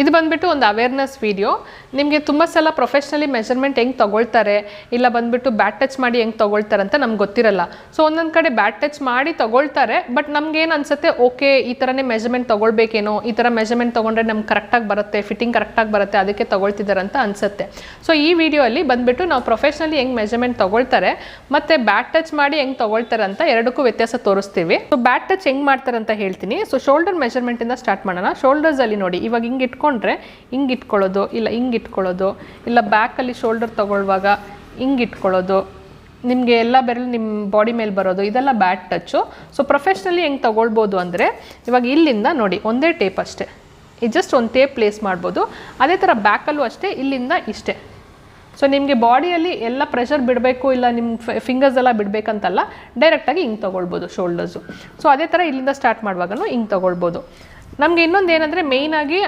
ಇದು ಬಂದ್ಬಿಟ್ಟು ಒಂದು ಅವೇರ್ನೆಸ್ ವಿಡಿಯೋ. ನಿಮಗೆ ತುಂಬ ಸಲ ಪ್ರೊಫೆಷ್ನಲಿ ಮೆಜರ್ಮೆಂಟ್ ಹೆಂಗೆ ತೊಗೊಳ್ತಾರೆ, ಇಲ್ಲ ಬಂದ್ಬಿಟ್ಟು ಬ್ಯಾಟ್ ಟಚ್ ಮಾಡಿ ಹೆಂಗೆ ತೊಗೊಳ್ತಾರೆ ಅಂತ ನಮ್ಗೆ ಗೊತ್ತಿರಲ್ಲ. ಸೊ ಒಂದೊಂದು ಕಡೆ ಬ್ಯಾಟ್ ಟಚ್ ಮಾಡಿ ತೊಗೊಳ್ತಾರೆ, ಬಟ್ ನಮ್ಗೇನು ಅನಿಸುತ್ತೆ, ಓಕೆ ಈ ಥರನೇ ಮೆಜರ್ಮೆಂಟ್ ತೊಗೊಳ್ಬೇಕೇನೋ, ಈ ಥರ ಮೆಜರ್ಮೆಂಟ್ ತೊಗೊಂಡ್ರೆ ನಮ್ಗೆ ಕರೆಕ್ಟಾಗಿ ಬರುತ್ತೆ, ಫಿಟ್ಟಿಂಗ್ ಕರೆಕ್ಟಾಗಿ ಬರುತ್ತೆ, ಅದಕ್ಕೆ ತೊಗೊಳ್ತಿದ್ದಾರೆ ಅಂತ ಅನಿಸುತ್ತೆ. ಸೊ ಈ ವಿಡಿಯೋಲ್ಲಿ ಬಂದ್ಬಿಟ್ಟು ನಾವು ಪ್ರೊಫೆಷ್ನಲಿ ಹೆಂಗೆ ಮೆಜರ್ಮೆಂಟ್ ತೊಗೊಳ್ತಾರೆ ಮತ್ತು ಬ್ಯಾಟ್ ಟಚ್ ಮಾಡಿ ಹೆಂಗೆ ತೊಗೊಳ್ತಾರೆ ಅಂತ ಎರಡಕ್ಕೂ ವ್ಯತ್ಯಾಸ ತೋರಿಸ್ತೀವಿ. ಸೊ ಬ್ಯಾಟ್ ಟಚ್ ಹೆಂಗೆ ಮಾಡ್ತಾರೆ ಅಂತ ಹೇಳ್ತೀನಿ. ಸೊ ಶೋಲ್ಡರ್ ಮೆಜರ್ಮೆಂಟಿಂದ ಸ್ಟಾರ್ಟ್ ಮಾಡೋಣ. ಶೋಲ್ಡರ್ಸಲ್ಲಿ ನೋಡಿ, ಇವಾಗ ಹಿಂಗೆ ಇಟ್ಕೊಂಡ್ರೆ ಹಿಂಗೆ ಇಟ್ಕೊಳ್ಳೋದು, ಇಲ್ಲ ಹಿಂಗೆ ಇಟ್ಕೊಳ್ಳೋದು, ಇಲ್ಲ ಬ್ಯಾಕಲ್ಲಿ ಶೋಲ್ಡರ್ ತೊಗೊಳ್ಳುವಾಗ ಹಿಂಗೆ ಇಟ್ಕೊಳ್ಳೋದು, ನಿಮಗೆ ಎಲ್ಲ ಬೆರಳು ನಿಮ್ಮ ಬಾಡಿ ಮೇಲೆ ಬರೋದು, ಇದೆಲ್ಲ ಬ್ಯಾಟ್ ಟಚ್ಚು. ಸೊ ಪ್ರೊಫೆಷ್ನಲಿ ಹೆಂಗೆ ತೊಗೊಳ್ಬೋದು ಅಂದರೆ, ಇವಾಗ ಇಲ್ಲಿಂದ ನೋಡಿ ಒಂದೇ ಟೇಪ್ ಅಷ್ಟೇ, ಇದು ಜಸ್ಟ್ ಒಂದು ಟೇಪ್ ಪ್ಲೇಸ್ ಮಾಡ್ಬೋದು. ಅದೇ ಥರ ಬ್ಯಾಕಲ್ಲೂ ಅಷ್ಟೇ, ಇಲ್ಲಿಂದ ಇಷ್ಟೇ. ಸೊ ನಿಮಗೆ ಬಾಡಿಯಲ್ಲಿ ಎಲ್ಲ ಪ್ರೆಷರ್ ಬಿಡಬೇಕು, ಇಲ್ಲ ನಿಮ್ಮ ಫಿಂಗರ್ಸ್ ಎಲ್ಲ ಬಿಡಬೇಕಂತಲ್ಲ, ಡೈರೆಕ್ಟಾಗಿ ಹಿಂಗೆ ತೊಗೊಳ್ಬೋದು ಶೋಲ್ಡರ್ಸು. ಸೊ ಅದೇ ಥರ ಇಲ್ಲಿಂದ ಸ್ಟಾರ್ಟ್ ಮಾಡುವಾಗೂ ಹಿಂಗೆ ತೊಗೊಳ್ಬೋದು. ನಮಗೆ ಇನ್ನೊಂದು ಏನಂದರೆ, ಮೇಯ್ನಾಗಿ